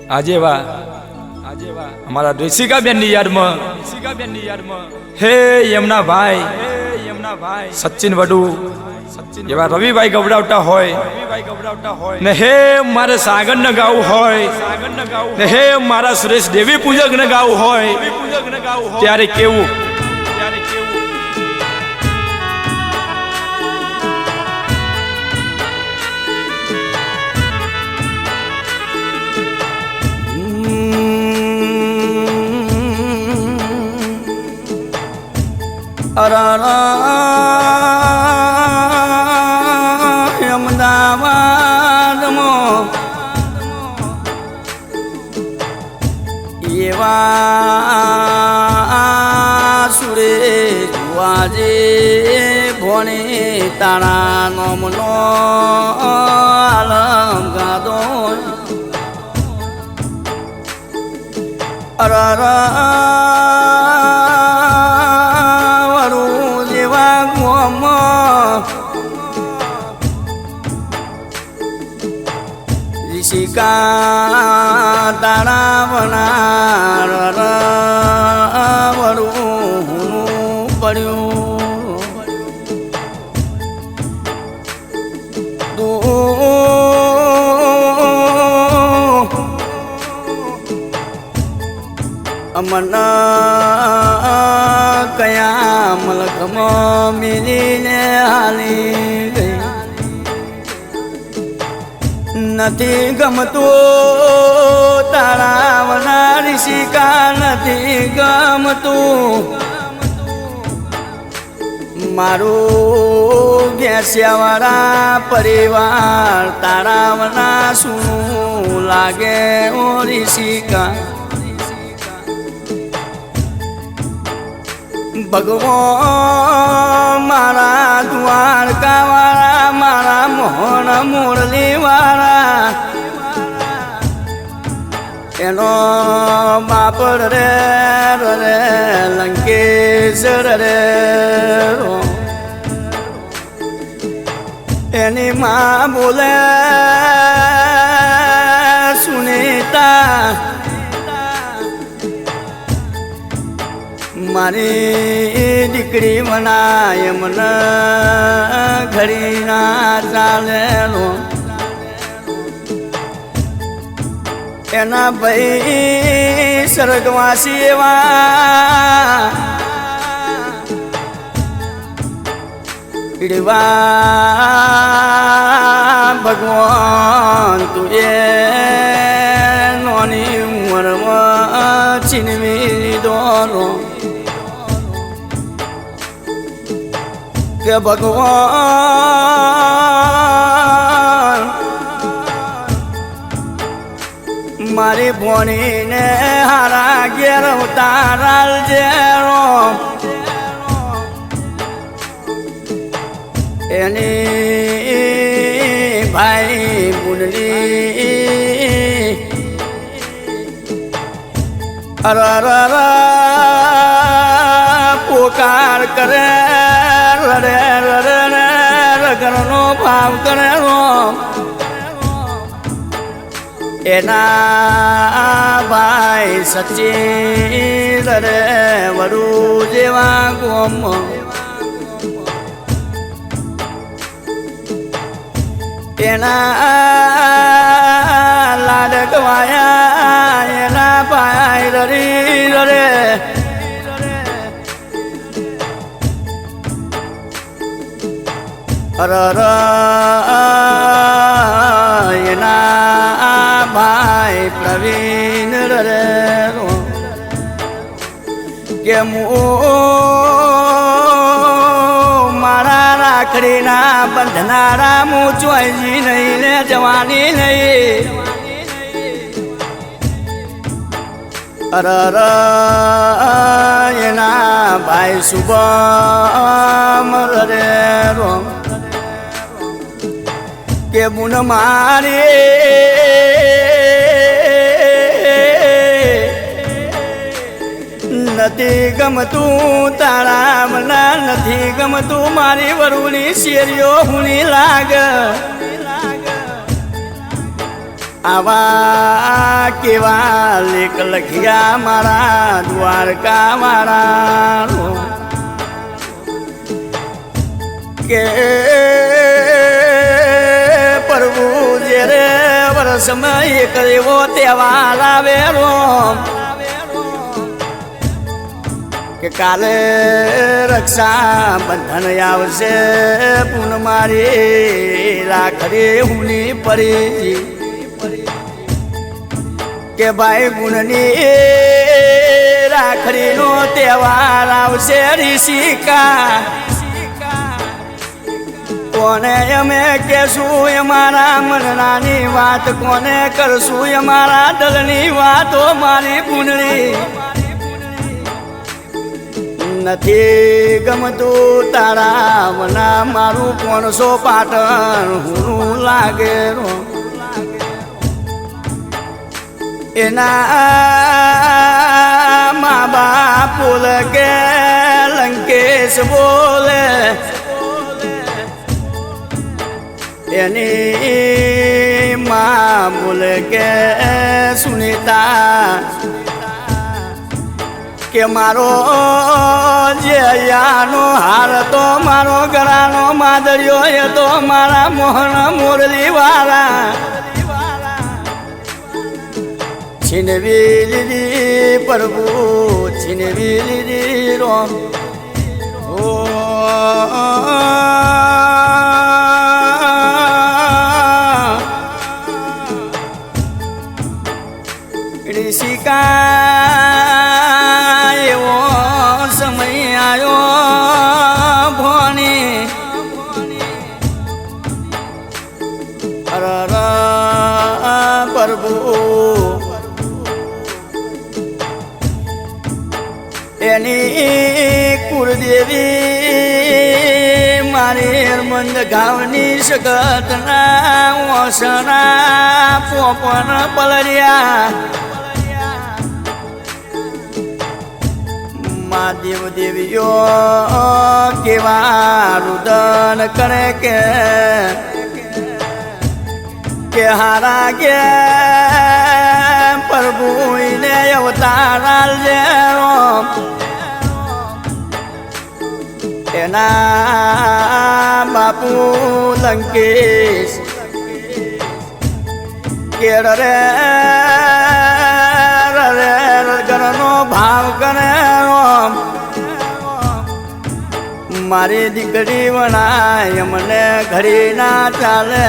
આજે વા અમારા ઋષિકા બેન ની યાદમાં હે એમના ભાઈ સચિન વડુ એવા રવિભાઈ ગવડાવતા હોય ને હે મારે સાગર ને ગાવું હોય ને હે મારા સુરેશ દેવી પૂજક ને ગાવું હોય ત્યારે કેવું અમદાવાદમાં એવા સુરેશ આજે ભણે તારા નોમનો આલમ ગાદો ऋषिका तारा बनार वड़ું પડ્યું અમન કયા મલકમાં મિલીને હાલી ગઈ નથી ગમતું તારા વના ઋષિકા નથી ગમતું મારું ઘેસ્યાવાળા પરિવાર તારા વના શું લાગે ઓ ઋષિકા ભગવાન મારા દ્વારકા વાળા મારા મોહન મુરલી વાળા એનો બાપ રે રે લંકેશ્વર રે એની માં બોલે સુનીતા મારી દીકરી મનાય મન ઘડી ના ચાલેલો એના ભાઈ સ્વર્ગવાસી એવા પીડવા ભગવાન તું એ નોની ઉંમરમાં છીનવી લીધો કે ભગવાન મારી ભોણીને હારા ઘેર ઉતારાલ જેરો એની ભાઈ બુનલી પોકાર કરે રડે રડે રગરનો ભાવ કરે એના ભાઈ સચિન રે વડુ જેવા ગોમ એના લાડકવાયા એના ભાઈ રડી રે એના ભાઈ પ્રવીણ રે કે મારા રાખડીના બંધનારા હું ચોઈજી નહીં ને જવાની નહીં એના ભાઈ શુભમ રે રોમ કે મુન મારી નથી ગમતું તારા મના નથી ગમતું મારી વરુની શેરીઓ હુની લાગ આવા કેવા લેખ લખ્યા મારા દ્વારકા વાળા કે પ્રભુ જે રે વર્ષમાં એક એવો તહેવાર આવે કે કાલે રક્ષા બંધન આવશે પૂનમારી રાખડી હુની પરી કે ભાઈ ગુણની રાખડીનો તહેવાર આવશે ઋષિકા કોને અમે કહેશું અમારા મનનાની વાત કોને કરશું અમારા દલની વાતો મારી પૂનડી નથી ગમતું તારા મના મારું 500 પાટણ હું લાગે એના મા બાપ બોલે કે લંકેશ બોલે એની મા બોલે કે સુનિતા કે મારો જે યાનો હાર તો મારો ગળાનો માદરિયો એ તો મારા મોહન મુરલી વાળા છીનવી લીધી પ્રભુ છીનવી લીધી રોમ ઋષિકા એવો સમય આવ્યો ભોની અરર પ્રભુ એની કુળદેવી મારી મંદ ગાવની સગતના ઓસના પોપન પલર્યા મા દેવ દેવીઓ કેવા રુદન કરે કે હારા કે પ્રભુ ને અવતાર જે એના બાપુ લંકેશ કે રે ઘરનો ભાવ કરે મારી દીકરી વણાય મને ઘડી ના ચાલે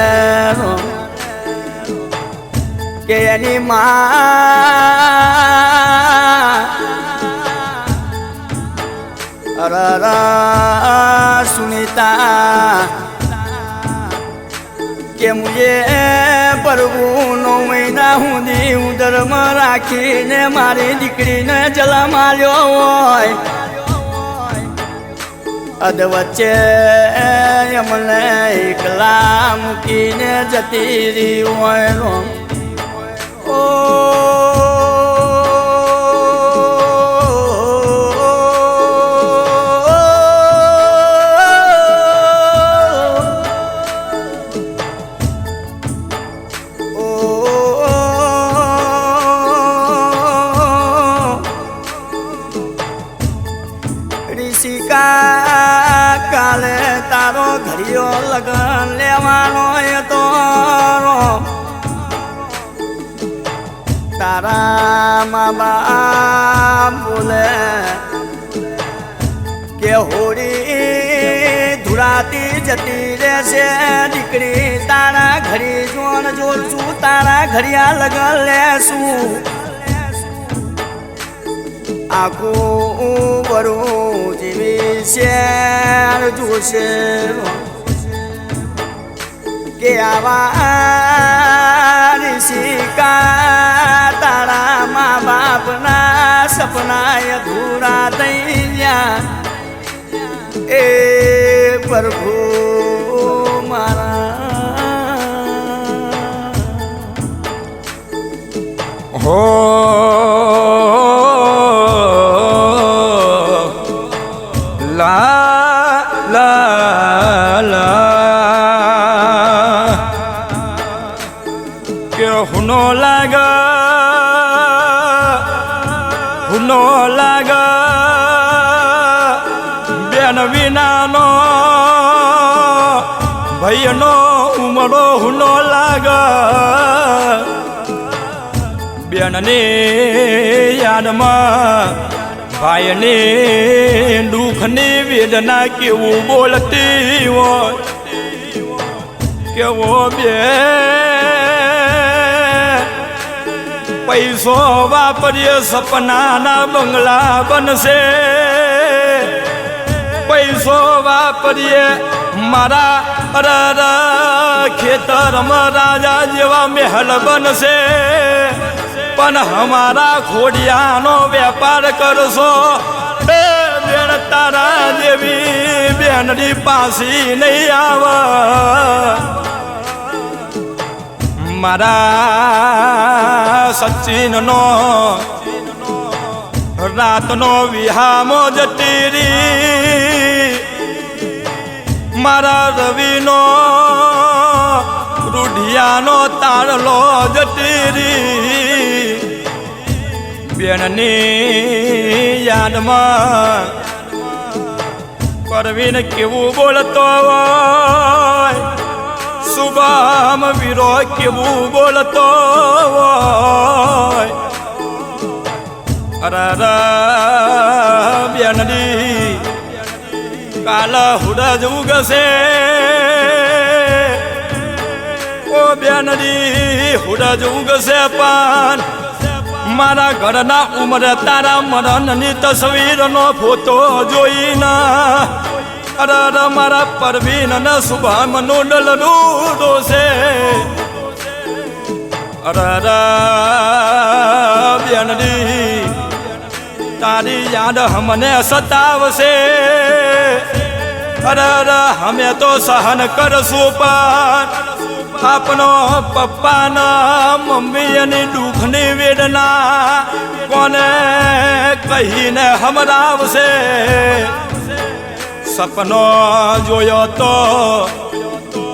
કે એની અરર સુનિતા કે મુજે પ્રભુ 9 મહિના સુધી ઉદરમાં રાખીને મારી દીકરીને જલમ આલ્યો હોય અધ વચ્ચે એમને એકલા મૂકીને જતી રહી હોય ઋષિકા કાલે તારો ઘડિયો લગન લેવાનો તો તારા મા બાપ બોલે કે હોળી ધુરાતી જતી રહેશે દીકરી તારા ઘડી જોન જોડશું તારા ઘડિયા લગન લેશું આખું વરું જેવી શેર જોશે કે આવા ઋષિકા તારા મા બાપના સપના અધૂરા થઈ ગયા એ પ્રભુ મારા હો હુનો લાગ બેન વિનાનો ભાઈનો ઉમરો હુનો લાગ બેનની યાદમાં ભાઈની દુઃખની વેદના કેવું બોલતી હોય કેવો બે પૈસો વાપરીએ સપનાના બંગલા બનશે પૈસો વાપરીએ મારા ખેતરમાં રાજા જેવા મહેલ બનશે પણ હમારા ખોડિયાનો વેપાર કરશો બેન તારા જેવી બેનની પાસી નહીં આવે મારા સચિનનો રાતનો વિહામો જતી રી મારા રવિનો રૂઢિયાનો તાળલો જતી રી બેનની યાદમાં પરવીન કેવું બોલતો હોય શુભમ વીરો કેવું બોલતો હોય અરે બેનડી કાલ હુડજ ઉગશે ઓ બેનડી હુડજ ઉગશે પણ મારા ઘરના ઉમરે તારા મરણની તસવીરનો ફોટો જોઈને અરે મારા પરવીન ને શુભમનું ડલનું દોશે અરે બેનડી તારી યાદ હમને સતાવશે અરે અમે તો સહન કરશું પણ આપનો પપ્પાના મમ્મીની દુઃખની વેદના કોને કહીને હમરાવશે સપનો જોયો તો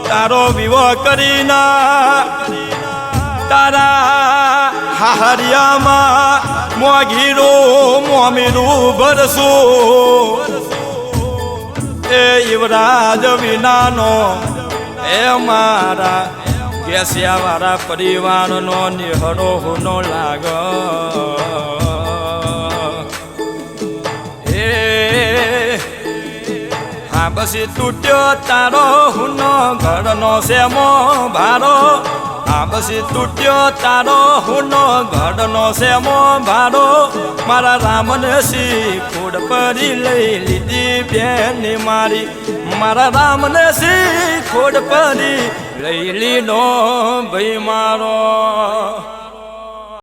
તારો વિવાહ કરીને તારા હાહરિયામાં મોમીરું ભરશું એ યુવરાજ વિનાનો એ મારા કેસિયા વાળા પરિવારનો નિહરો હુનો લાગ એ હા બસી તૂટ્યો તારો હુનો ઘરનો સેમો ભારો હા બસી તૂટ્યો તારો હુનો ઘરનો સેમો ભારો મારા રામને શીખોડ પરી લઈ લીધી બેન મારી મારા રામને શીખોડ પરી લઈ લીધો ભાઈ મારો